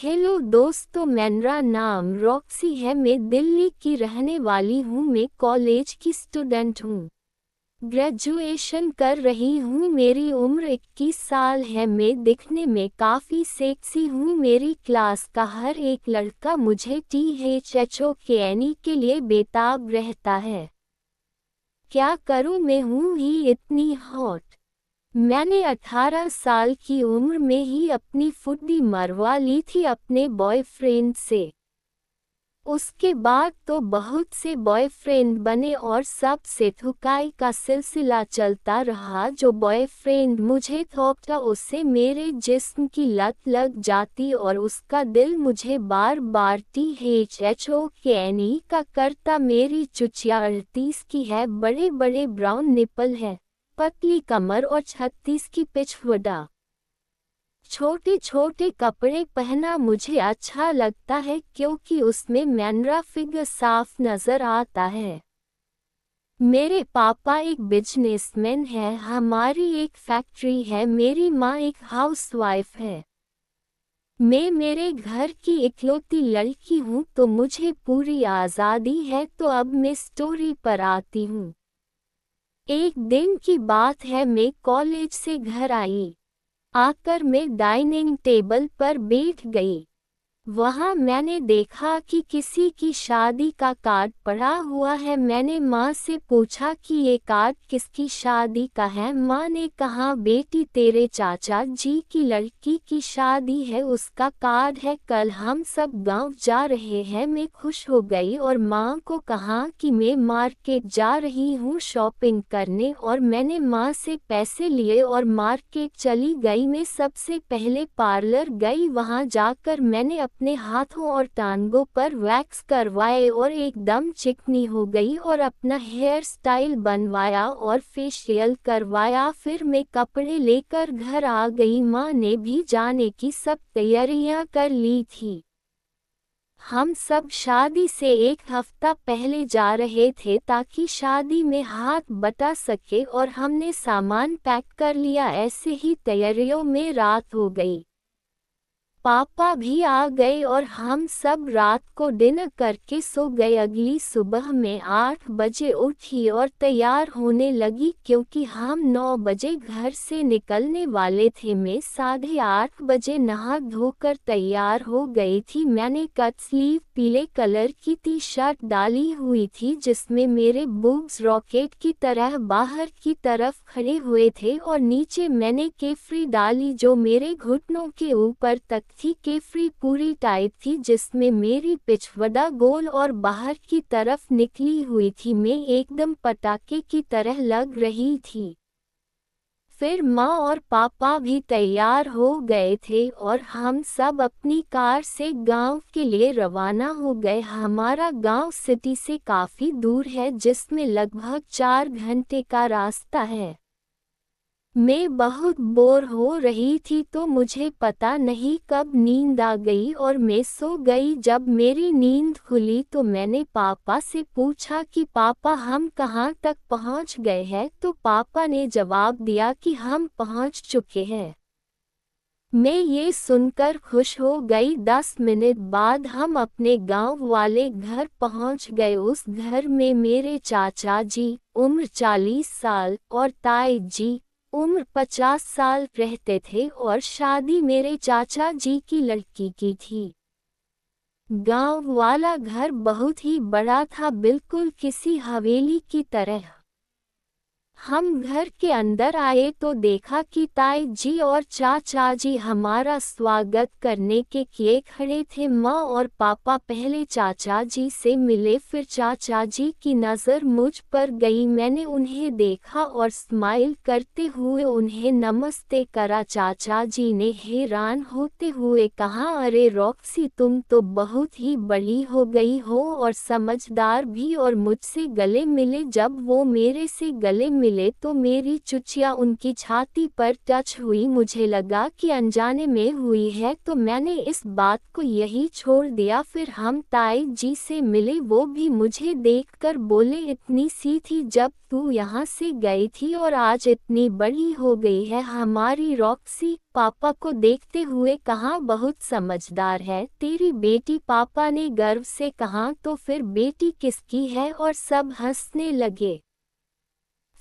Hello दोस्तों, मेरा नाम रॉक्सी है। मैं दिल्ली की रहने वाली हूँ। मैं कॉलेज की स्टूडेंट हूँ। ग्रेजुएशन कर रही हूँ। मेरी उम्र 21 साल है। मैं दिखने में काफ़ी सेक्सी हूँ। मेरी क्लास का हर एक लड़का मुझे THOKNE के लिए बेताब रहता है। क्या करूँ, मैं हूँ ही इतनी हॉट। मैंने 18 साल की उम्र में ही अपनी फुद्दी मरवा ली थी अपने बॉयफ्रेंड से। उसके बाद तो बहुत से बॉयफ्रेंड बने और सबसे थुकाई का सिलसिला चलता रहा। जो बॉयफ्रेंड मुझे थोपता उससे मेरे जिस्म की लत लग जाती और उसका दिल मुझे बार बार THOKNE का करता। मेरी चुचिया 38 की है, बड़े बड़े ब्राउन निपल है, पतली कमर और 36 की पिछवड़ा। छोटे छोटे कपड़े पहना मुझे अच्छा लगता है क्योंकि उसमें मेरा फिगर साफ नजर आता है। मेरे पापा एक बिजनेसमैन है। हमारी एक फैक्ट्री है। मेरी माँ एक हाउसवाइफ है। मैं मेरे घर की इकलौती लड़की हूँ तो मुझे पूरी आज़ादी है। तो अब मैं स्टोरी पर आती हूँ। एक दिन की बात है, मैं कॉलेज से घर आई। आकर मैं डाइनिंग टेबल पर बैठ गई। वहाँ मैंने देखा कि किसी की शादी का कार्ड पड़ा हुआ है। मैंने माँ से पूछा कि ये कार्ड किसकी शादी का है। माँ ने कहा, बेटी तेरे चाचा जी की लड़की की शादी है, उसका कार्ड है, कल हम सब गांव जा रहे हैं। मैं खुश हो गई और माँ को कहा कि मैं मार्केट जा रही हूँ शॉपिंग करने, और मैंने माँ से पैसे लिए और मार्केट चली गई। मैं सबसे पहले पार्लर गई। वहाँ जाकर मैंने अपने हाथों और टांगों पर वैक्स करवाए और एकदम चिकनी हो गई और अपना हेयर स्टाइल बनवाया और फेशियल करवाया। फिर मैं कपड़े लेकर घर आ गई। माँ ने भी जाने की सब तैयारियां कर ली थी। हम सब शादी से एक हफ्ता पहले जा रहे थे ताकि शादी में हाथ बटा सके, और हमने सामान पैक कर लिया। ऐसे ही तैयारियों में रात हो गई। पापा भी आ गए और हम सब रात को डिनर करके सो गए। अगली सुबह मैं 8 बजे उठी और तैयार होने लगी क्योंकि हम 9 बजे घर से निकलने वाले थे। मैं 8:30 बजे नहा धोकर तैयार हो गई थी। मैंने कट स्लीव पीले कलर की टी शर्ट डाली हुई थी जिसमें मेरे बूब्स रॉकेट की तरह बाहर की तरफ खड़े हुए थे, और नीचे मैंने केफ्री डाली जो मेरे घुटनों के ऊपर तक थी। केफ्री पूरी टाइट थी जिसमें मेरी पिछवड़ा गोल और बाहर की तरफ निकली हुई थी। मैं एकदम पटाखे की तरह लग रही थी। फिर माँ और पापा भी तैयार हो गए थे और हम सब अपनी कार से गांव के लिए रवाना हो गए। हमारा गांव सिटी से काफ़ी दूर है जिसमें लगभग 4 घंटे का रास्ता है। मैं बहुत बोर हो रही थी तो मुझे पता नहीं कब नींद आ गई और मैं सो गई। जब मेरी नींद खुली तो मैंने पापा से पूछा कि पापा हम कहाँ तक पहुँच गए हैं, तो पापा ने जवाब दिया कि हम पहुँच चुके हैं। मैं ये सुनकर खुश हो गई। 10 मिनट बाद हम अपने गांव वाले घर पहुंच गए। उस घर में मेरे चाचा जी, उम्र 40 साल, और ताई जी, उम्र 50 साल रहते थे, और शादी मेरे चाचा जी की लड़की की थी। गांव वाला घर बहुत ही बड़ा था, बिल्कुल किसी हवेली की तरह। हम घर के अंदर आए तो देखा कि ताई जी और चाचा जी हमारा स्वागत करने के लिए खड़े थे। माँ और पापा पहले चाचा जी से मिले, फिर चाचा जी की नज़र मुझ पर गई। मैंने उन्हें देखा और स्माइल करते हुए उन्हें नमस्ते करा। चाचा जी ने हैरान होते हुए कहा, अरे रॉक्सी, तुम तो बहुत ही बड़ी हो गई हो और समझदार भी, और मुझसे गले मिले। जब वो मेरे से गले मिले तो मेरी चुचिया उनकी छाती पर टच हुई। मुझे लगा कि अनजाने में हुई है तो मैंने इस बात को यही छोड़ दिया। फिर हम ताई जी से मिले, वो भी मुझे देखकर बोले इतनी सी थी जब तू यहाँ से गई थी और आज इतनी बड़ी हो गई है हमारी रॉक्सी। पापा को देखते हुए कहा बहुत समझदार है तेरी बेटी, पापा ने गर्व से कहा। तो फिर बेटी किसकी है, और सब हंसने लगे।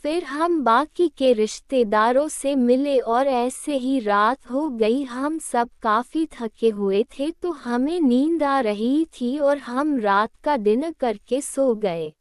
फिर हम बाकी के रिश्तेदारों से मिले और ऐसे ही रात हो गई। हम सब काफ़ी थके हुए थे तो हमें नींद आ रही थी और हम रात का डिनर करके सो गए।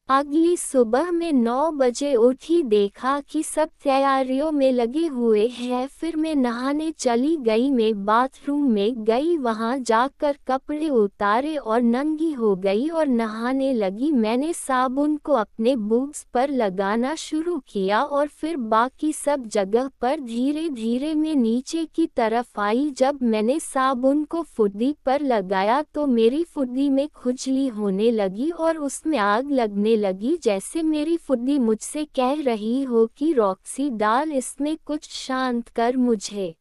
अगली सुबह मैं 9 बजे उठी, देखा कि सब तैयारियों में लगे हुए हैं। फिर मैं नहाने चली गई। मैं बाथरूम में गई, वहां जाकर कपड़े उतारे और नंगी हो गई और नहाने लगी। मैंने साबुन को अपने बूब्स पर लगाना शुरू किया और फिर बाकी सब जगह पर। धीरे धीरे मैं नीचे की तरफ आई। जब मैंने साबुन को फुद्दी पर लगाया तो मेरी फुद्दी में खुजली होने लगी और उसमें आग लगने लगी, जैसे मेरी फुद्दी मुझसे कह रही हो कि रॉक्सी डाल इसमें कुछ, शांत कर मुझे।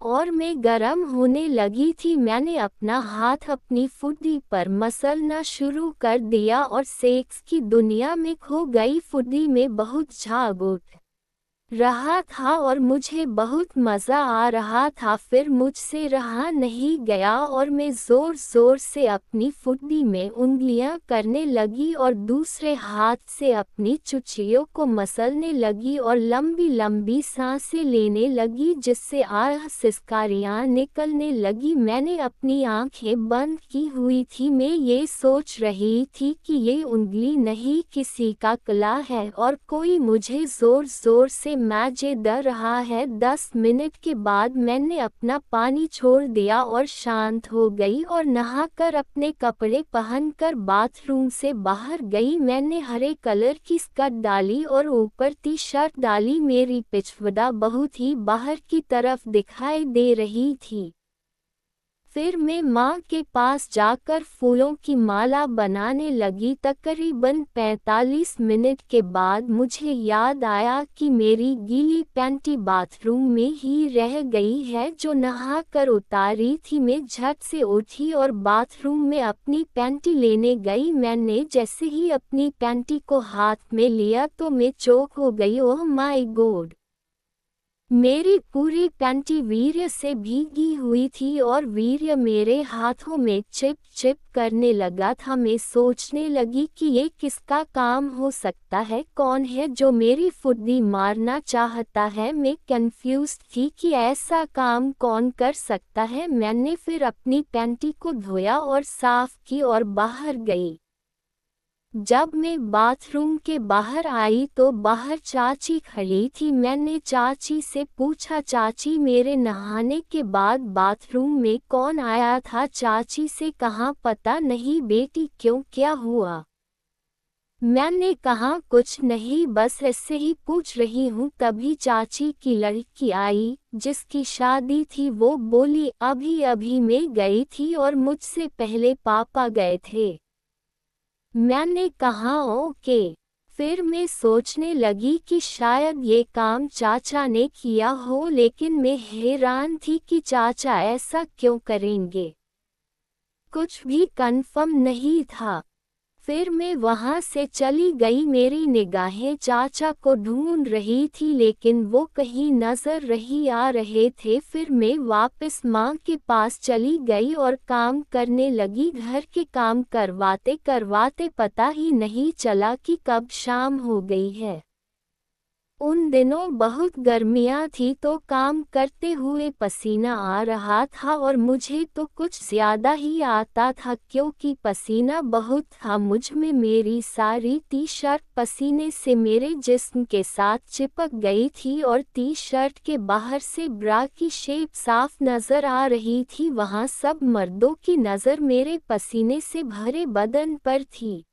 और मैं गरम होने लगी थी। मैंने अपना हाथ अपनी फुद्दी पर मसलना शुरू कर दिया और सेक्स की दुनिया में खो गई। फुद्दी में बहुत झाग उठ रहा था और मुझे बहुत मज़ा आ रहा था। फिर मुझसे रहा नहीं गया और मैं ज़ोर ज़ोर से अपनी फुद्दी में उंगलियां करने लगी और दूसरे हाथ से अपनी चुचियों को मसलने लगी और लंबी लंबी सांसें लेने लगी, जिससे आह सिसकारियां निकलने लगी। मैंने अपनी आंखें बंद की हुई थी। मैं ये सोच रही थी कि ये उंगली नहीं किसी का गला है और कोई मुझे ज़ोर ज़ोर से मजे दे रहा है। 10 मिनट के बाद मैंने अपना पानी छोड़ दिया और शांत हो गई और नहाकर अपने कपड़े पहनकर बाथरूम से बाहर गई। मैंने हरे कलर की स्कर्ट डाली और ऊपर टी शर्ट डाली। मेरी पिछवाड़ा बहुत ही बाहर की तरफ दिखाई दे रही थी। फिर मैं माँ के पास जाकर फूलों की माला बनाने लगी। तकरीबन 45 मिनट के बाद मुझे याद आया कि मेरी गीली पैंटी बाथरूम में ही रह गई है, जो नहाकर उतारी थी। मैं झट से उठी और बाथरूम में अपनी पैंटी लेने गई। मैंने जैसे ही अपनी पैंटी को हाथ में लिया तो मैं चौंक हो गई। Oh my God! मेरी पूरी पैंटी वीर्य से भीगी हुई थी और वीर्य मेरे हाथों में चिप चिप करने लगा था। मैं सोचने लगी कि ये किसका काम हो सकता है, कौन है जो मेरी फुद्दी मारना चाहता है। मैं कंफ्यूज थी कि ऐसा काम कौन कर सकता है। मैंने फिर अपनी पैंटी को धोया और साफ की और बाहर गई। जब मैं बाथरूम के बाहर आई तो बाहर चाची खड़ी थी। मैंने चाची से पूछा, चाची मेरे नहाने के बाद बाथरूम में कौन आया था? चाची से कहा पता नहीं बेटी, क्यों, क्या हुआ? मैंने कहा कुछ नहीं, बस ऐसे ही पूछ रही हूँ। तभी चाची की लड़की आई जिसकी शादी थी। वो बोली अभी अभी मैं गई थी और मुझसे पहले पापा गए थे। मैंने कहा ओके। फिर मैं सोचने लगी कि शायद ये काम चाचा ने किया हो, लेकिन मैं हैरान थी कि चाचा ऐसा क्यों करेंगे। कुछ भी कंफर्म नहीं था। फिर मैं वहां से चली गई। मेरी निगाहें चाचा को ढूंढ रही थी लेकिन वो कहीं नजर नहीं आ रहे थे। फिर मैं वापस माँ के पास चली गई और काम करने लगी। घर के काम करवाते करवाते पता ही नहीं चला कि कब शाम हो गई है। उन दिनों बहुत गर्मियाँ थी तो काम करते हुए पसीना आ रहा था और मुझे तो कुछ ज़्यादा ही आता था क्योंकि पसीना बहुत था मुझ में। मेरी सारी टी शर्ट पसीने से मेरे जिस्म के साथ चिपक गई थी और टी शर्ट के बाहर से ब्रा की शेप साफ नज़र आ रही थी। वहाँ सब मर्दों की नज़र मेरे पसीने से भरे बदन पर थी।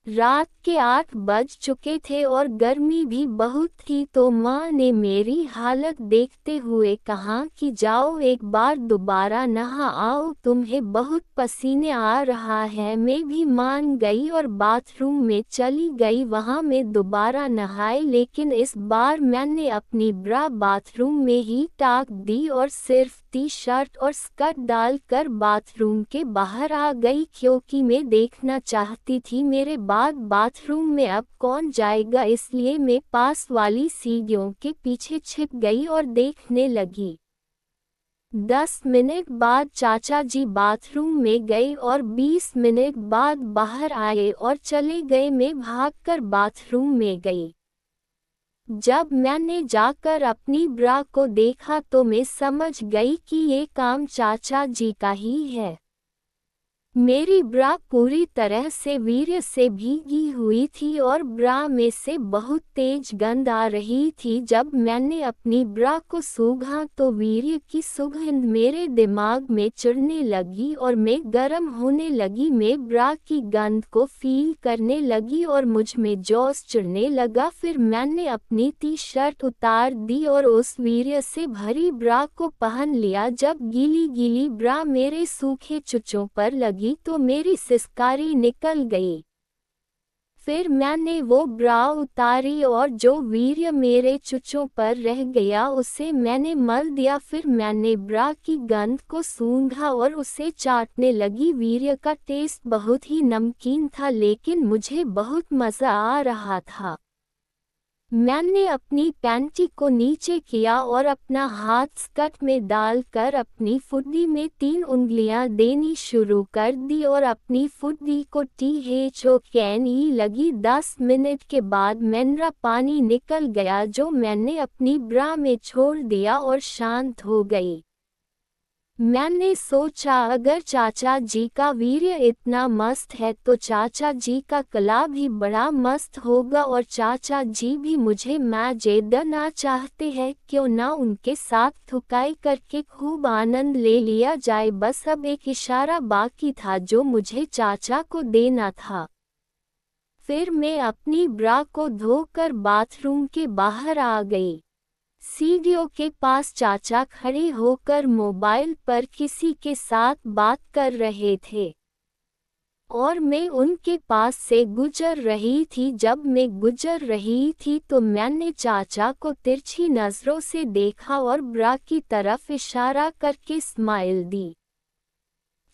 रात के 8 बज चुके थे और गर्मी भी बहुत थी, तो माँ ने मेरी हालत देखते हुए कहा कि जाओ एक बार दोबारा नहा आओ, तुम्हें बहुत पसीने आ रहा है। मैं भी मान गई और बाथरूम में चली गई। वहाँ मैं दोबारा नहाई, लेकिन इस बार मैंने अपनी ब्रा बाथरूम में ही टाक दी और सिर्फ टी शर्ट और स्कर्ट डालकर बाथरूम के बाहर आ गई, क्योंकि मैं देखना चाहती थी मेरे बाद बाथरूम में अब कौन जाएगा। इसलिए मैं पास वाली सीढ़ियों के पीछे छिप गई और देखने लगी। 10 मिनट बाद चाचा जी बाथरूम में गए और 20 मिनट बाद बाहर आए और चले गए। मैं भागकर बाथरूम में गई। जब मैंने जाकर अपनी ब्रा को देखा तो मैं समझ गई कि ये काम चाचा जी का ही है। मेरी ब्रा पूरी तरह से वीर्य से भीगी हुई थी और ब्रा में से बहुत तेज गंध आ रही थी। जब मैंने अपनी ब्रा को सूंघा तो वीर्य की सुगंध मेरे दिमाग में चढ़ने लगी और मैं गर्म होने लगी। मैं ब्रा की गंध को फील करने लगी और मुझ में जोश चढ़ने लगा। फिर मैंने अपनी टी शर्ट उतार दी और उस वीर्य से भरी ब्रा को पहन लिया। जब गीली गीली ब्रा मेरे सूखे चुचों पर लगी तो मेरी सिसकारी निकल गई। फिर मैंने वो ब्रा उतारी और जो वीर्य मेरे चुचों पर रह गया उसे मैंने मल दिया। फिर मैंने ब्रा की गंध को सूंघा और उसे चाटने लगी। वीर्य का टेस्ट बहुत ही नमकीन था, लेकिन मुझे बहुत मज़ा आ रहा था। मैंने अपनी पैंटी को नीचे किया और अपना हाथ स्कर्ट में डालकर अपनी फुद्दी में 3 उंगलियां देनी शुरू कर दी और अपनी फुद्दी को THOKNE लगी। 10 मिनट के बाद मेरा पानी निकल गया, जो मैंने अपनी ब्रा में छोड़ दिया और शांत हो गई। मैंने सोचा अगर चाचा जी का वीर्य इतना मस्त है तो चाचा जी का कला भी बड़ा मस्त होगा और चाचा जी भी मुझे मैच देना चाहते हैं, क्यों ना उनके साथ थुकाई करके खूब आनंद ले लिया जाए। बस अब एक इशारा बाकी था जो मुझे चाचा को देना था। फिर मैं अपनी ब्रा को धोकर बाथरूम के बाहर आ गई। सीढ़ियों के पास चाचा खड़े होकर मोबाइल पर किसी के साथ बात कर रहे थे और मैं उनके पास से गुजर रही थी। जब मैं गुजर रही थी तो मैंने चाचा को तिरछी नज़रों से देखा और ब्रा की तरफ इशारा करके स्माइल दी।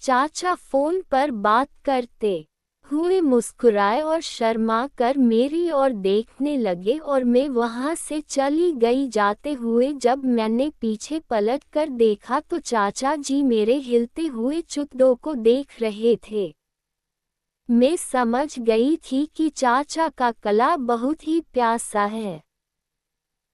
चाचा फ़ोन पर बात करते हुए मुस्कुराए और शर्मा कर मेरी ओर देखने लगे और मैं वहां से चली गई जाते हुए। जब मैंने पीछे पलट कर देखा तो चाचा जी मेरे हिलते हुए चुटड़ों को देख रहे थे। मैं समझ गई थी कि चाचा का गला बहुत ही प्यासा है।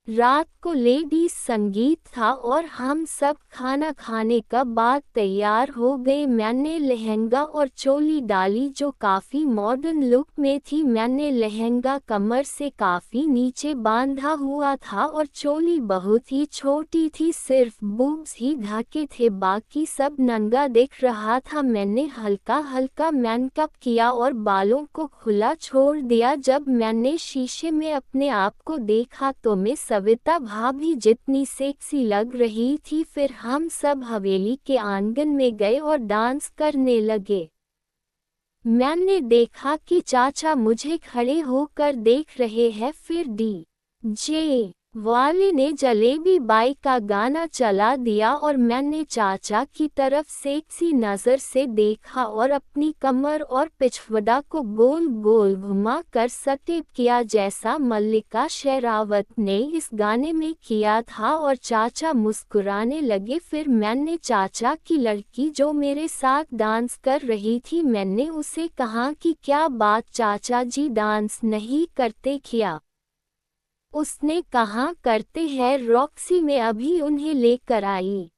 रात को लेडीज संगीत था और हम सब खाना खाने का बाद तैयार हो गए। मैंने लहंगा और चोली डाली जो काफ़ी मॉडर्न लुक में थी। मैंने लहंगा कमर से काफ़ी नीचे बांधा हुआ था और चोली बहुत ही छोटी थी, सिर्फ बूब्स ही ढके थे, बाकी सब नंगा दिख रहा था। मैंने हल्का हल्का मेकअप किया और बालों को खुला छोड़ दिया। जब मैंने शीशे में अपने आप को देखा तो मैं सविता भाभी जितनी सेक्सी लग रही थी। फिर हम सब हवेली के आंगन में गए और डांस करने लगे। मैंने देखा कि चाचा मुझे खड़े होकर देख रहे हैं। फिर DJ वाले ने जलेबी बाई का गाना चला दिया और मैंने चाचा की तरफ सेक्सी नज़र से देखा और अपनी कमर और पिछवाड़ा को गोल गोल घुमा कर स्टेप किया जैसा मल्लिका शेरावत ने इस गाने में किया था और चाचा मुस्कुराने लगे। फिर मैंने चाचा की लड़की जो मेरे साथ डांस कर रही थी, मैंने उसे कहा कि क्या बात चाचा जी डांस नहीं करते क्या? उसने कहा करते हैं रॉक्सी में अभी उन्हें लेकर आई।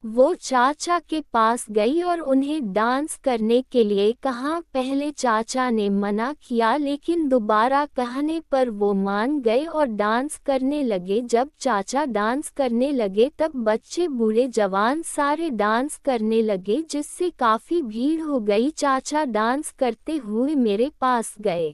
वो चाचा के पास गई और उन्हें डांस करने के लिए कहा। पहले चाचा ने मना किया लेकिन दोबारा कहने पर वो मान गए और डांस करने लगे। जब चाचा डांस करने लगे तब बच्चे बूढ़े जवान सारे डांस करने लगे, जिससे काफ़ी भीड़ हो गई। चाचा डांस करते हुए मेरे पास गए।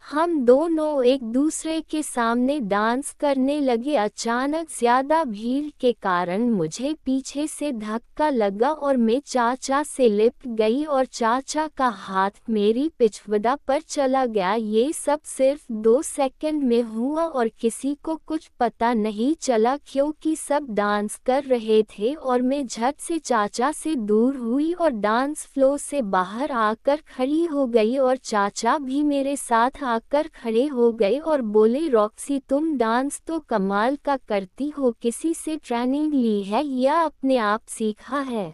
हम दोनों एक दूसरे के सामने डांस करने लगे। अचानक ज्यादा भीड़ के कारण मुझे पीछे से धक्का लगा और मैं चाचा से लिपट गई और चाचा का हाथ मेरी पिछवाड़ पर चला गया। ये सब सिर्फ 2 सेकंड में हुआ और किसी को कुछ पता नहीं चला क्योंकि सब डांस कर रहे थे और मैं झट से चाचा से दूर हुई और डांस फ्लोर से बाहर आकर खड़ी हो गई और चाचा भी मेरे साथ आकर खड़े हो गए और बोले, रॉक्सी तुम डांस तो कमाल का करती हो, किसी से ट्रेनिंग ली है या अपने आप सीखा है?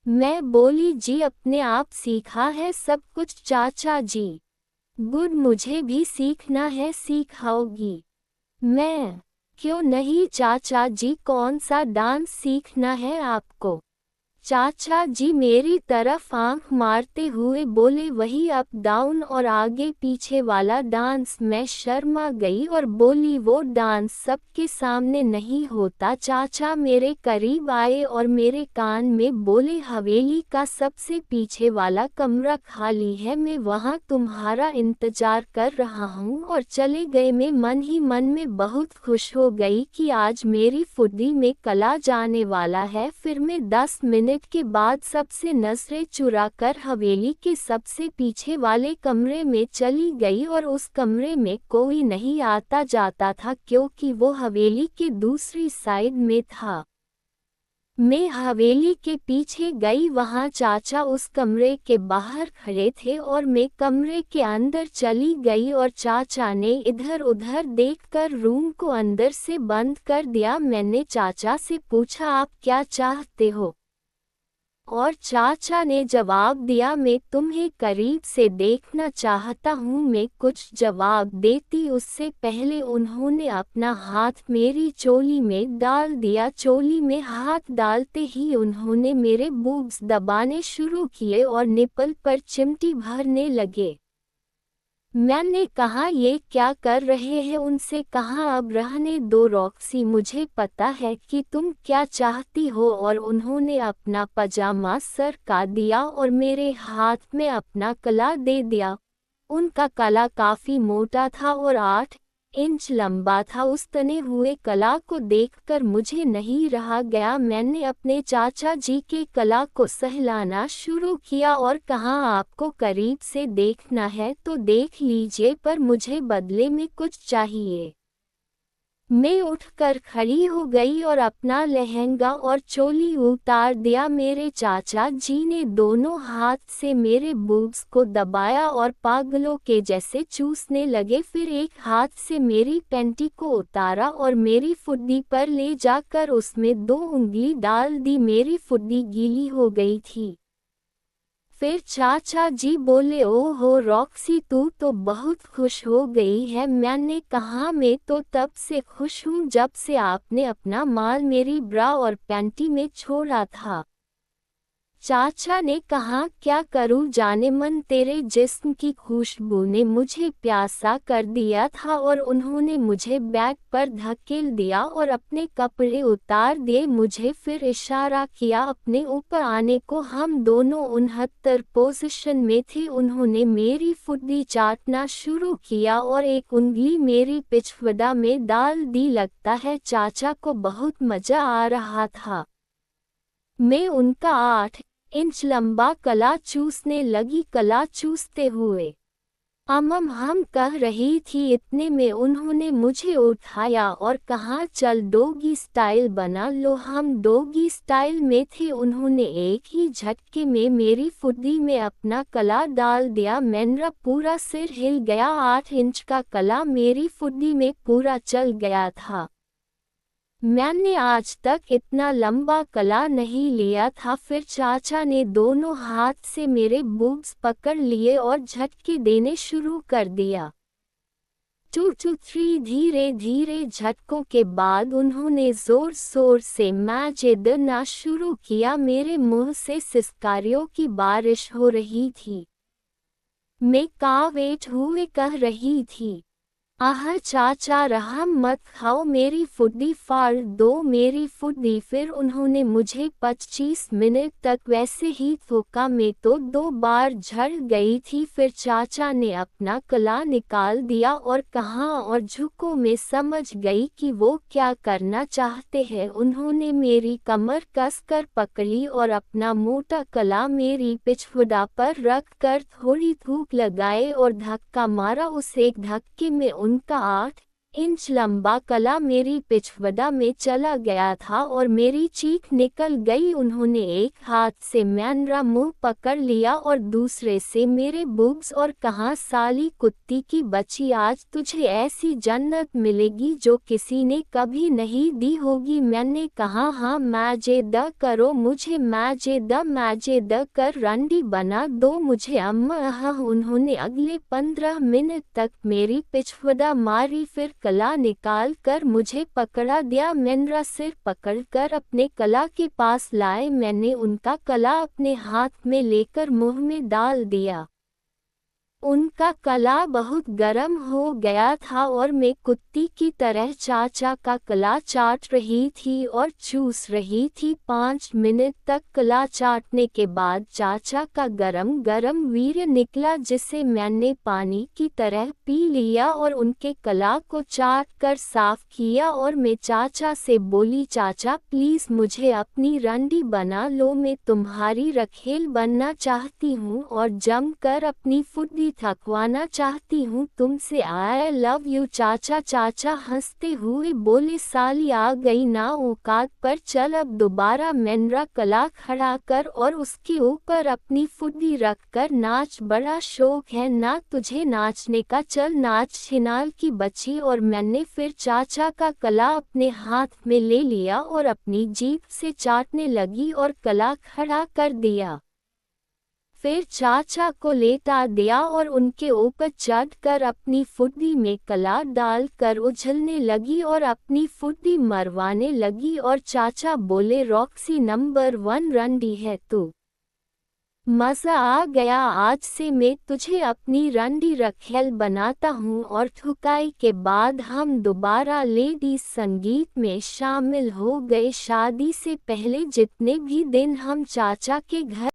मैं बोली, जी अपने आप सीखा है सब कुछ चाचा जी। गुड, मुझे भी सीखना है, सिखाओगी? मैं, क्यों नहीं चाचा जी, कौन सा डांस सीखना है आपको? चाचा जी मेरी तरफ आंख मारते हुए बोले, वही अप डाउन और आगे पीछे वाला डांस। मैं शर्मा गई और बोली, वो डांस सबके सामने नहीं होता। चाचा मेरे करीब आए और मेरे कान में बोले, हवेली का सबसे पीछे वाला कमरा खाली है, मैं वहाँ तुम्हारा इंतजार कर रहा हूँ, और चले गए। मैं मन ही मन में बहुत खुश हो गई कि आज मेरी फुद्दी में कला जाने वाला है। फिर मैं 10 मिनट के बाद सबसे नजरें चुराकर हवेली के सबसे पीछे वाले कमरे में चली गई और उस कमरे में कोई नहीं आता जाता था क्योंकि वो हवेली के दूसरी साइड में था। मैं हवेली के पीछे गई, वहां चाचा उस कमरे के बाहर खड़े थे और मैं कमरे के अंदर चली गई और चाचा ने इधर उधर देखकर रूम को अंदर से बंद कर दिया। मैंने चाचा से पूछा, आप क्या चाहते हो? और चाचा ने जवाब दिया, मैं तुम्हें करीब से देखना चाहता हूँ। मैं कुछ जवाब देती उससे पहले उन्होंने अपना हाथ मेरी चोली में डाल दिया। चोली में हाथ डालते ही उन्होंने मेरे बूब्स दबाने शुरू किए और निपल पर चिमटी भरने लगे। मैंने कहा, ये क्या कर रहे हैं? उनसे कहा, अब रहने दो रॉक्सी, मुझे पता है कि तुम क्या चाहती हो। और उन्होंने अपना पजामा सरका दिया और मेरे हाथ में अपना कला दे दिया। उनका कला काफी मोटा था और 8 इंच लंबा था। उस तने हुए कला को देखकर मुझे नहीं रहा गया। मैंने अपने चाचा जी के कला को सहलाना शुरू किया और कहा, आपको करीब से देखना है तो देख लीजिए, पर मुझे बदले में कुछ चाहिए। मैं उठकर खड़ी हो गई और अपना लहंगा और चोली उतार दिया। मेरे चाचा जी ने दोनों हाथ से मेरे बूब्स को दबाया और पागलों के जैसे चूसने लगे। फिर एक हाथ से मेरी पैंटी को उतारा और मेरी फुद्दी पर ले जाकर उसमें 2 उंगली डाल दी। मेरी फुद्दी गीली हो गई थी। फिर चाचा जी बोले, ओहो रॉक्सी, तू तो बहुत खुश हो गई है। मैंने कहा, मैं तो तब से खुश हूँ जब से आपने अपना माल मेरी ब्रा और पैंटी में छोड़ा था। चाचा ने कहा, क्या करूं जाने मन, तेरे जिस्म की खुशबू ने मुझे प्यासा कर दिया था। और उन्होंने मुझे बैग पर धकेल दिया और अपने कपड़े उतार दिए। मुझे फिर इशारा किया अपने ऊपर आने को। हम दोनों 69 पोजीशन में थे। उन्होंने मेरी फुद्दी चाटना शुरू किया और एक उंगली मेरी पिछवाड़ा में डाल दी। लगता है चाचा को बहुत मजा आ रहा था। मैं उनका 8 इंच लंबा कला चूसने लगी। कला चूसते हुए हम कह रही थी, इतने में उन्होंने मुझे उठाया और कहा, चल डोगी स्टाइल बना लो। हम डोगी स्टाइल में थे। उन्होंने एक ही झटके में मेरी फुद्दी में अपना कला डाल दिया। मेरा पूरा सिर हिल गया। 8 इंच का कला मेरी फुद्दी में पूरा चल गया था। मैंने आज तक इतना लंबा कला नहीं लिया था। फिर चाचा ने दोनों हाथ से मेरे बूब्स पकड़ लिए और झटके देने शुरू कर दिया। 2 2 3 धीरे धीरे झटकों के बाद उन्होंने जोर शोर से मजे देना शुरू किया। मेरे मुंह से सिसकारियों की बारिश हो रही थी। मैं कांवेट हुए कह रही थी, आह चाचा रहम मत खाओ मेरी फुड्डी फाड़ दो मेरी फुड्डी। फिर उन्होंने मुझे 25 मिनट तक वैसे ही थोका। मैं तो 2 बार झड़ गई थी। फिर चाचा ने अपना कला निकाल दिया और कहा और झुको। मैं समझ गई कि वो क्या करना चाहते हैं। उन्होंने मेरी कमर कसकर पकड़ी और अपना मोटा कला मेरी पिछवाड़ पर रख कर थोड़ी थूक लगाए और धक्का मारा। उस एक धक्के में उनका 8 इंच लंबा कला मेरी पिछवाड़ में चला गया था और मेरी चीख निकल गई। उन्होंने एक हाथ से मेरा मुंह पकड़ लिया और दूसरे से मेरे बुग्स और कहा साली कुत्ती की बच्ची, आज तुझे ऐसी जन्नत मिलेगी जो किसी ने कभी नहीं दी होगी। मैंने कहा हाँ माजेदा करो मुझे, माजेदा कर रंडी बना दो मुझे अम्मा। उन्होंने अगले 15 मिनट तक मेरी पिछवाड़ मारी। फिर कला निकाल कर मुझे पकड़ा दिया। मेरा सिर पकड़कर अपने कला के पास लाए। मैंने उनका कला अपने हाथ में लेकर मुंह में डाल दिया। उनका कला बहुत गर्म हो गया था और मैं कुत्ती की तरह चाचा का कला चाट रही थी और चूस रही थी। 5 मिनट तक कला चाटने के बाद चाचा का गरम गरम वीर्य निकला जिसे मैंने पानी की तरह पी लिया और उनके कला को चाट कर साफ किया। और मैं चाचा से बोली चाचा प्लीज़ मुझे अपनी रंडी बना लो, मैं तुम्हारी रखेल बनना चाहती हूँ और जम कर अपनी फुड्डी थकवाना चाहती हूँ तुमसे। आई लव यू चाचा। चाचा हंसते हुए बोले साली आ गई ना औकात पर, चल अब दोबारा मेरा कला खड़ा कर और उसके ऊपर अपनी फुड्डी रख कर नाच। बड़ा शौक है ना तुझे नाचने का, चल नाच छिनाल की बच्ची। और मैंने फिर चाचा का कला अपने हाथ में ले लिया और अपनी जीभ से चाटने लगी और कला खड़ा कर दिया। फिर चाचा को लेटा दिया और उनके ऊपर चढ़ कर अपनी फुड्डी में कला डाल कर उछलने लगी और अपनी फुड्डी मरवाने लगी। और चाचा बोले रॉक्सी नंबर 1 रंडी है तू, मज़ा आ गया, आज से मैं तुझे अपनी रंडी रखेल बनाता हूँ। और थुकाई के बाद हम दोबारा लेडीज संगीत में शामिल हो गए। शादी से पहले जितने भी दिन हम चाचा के घर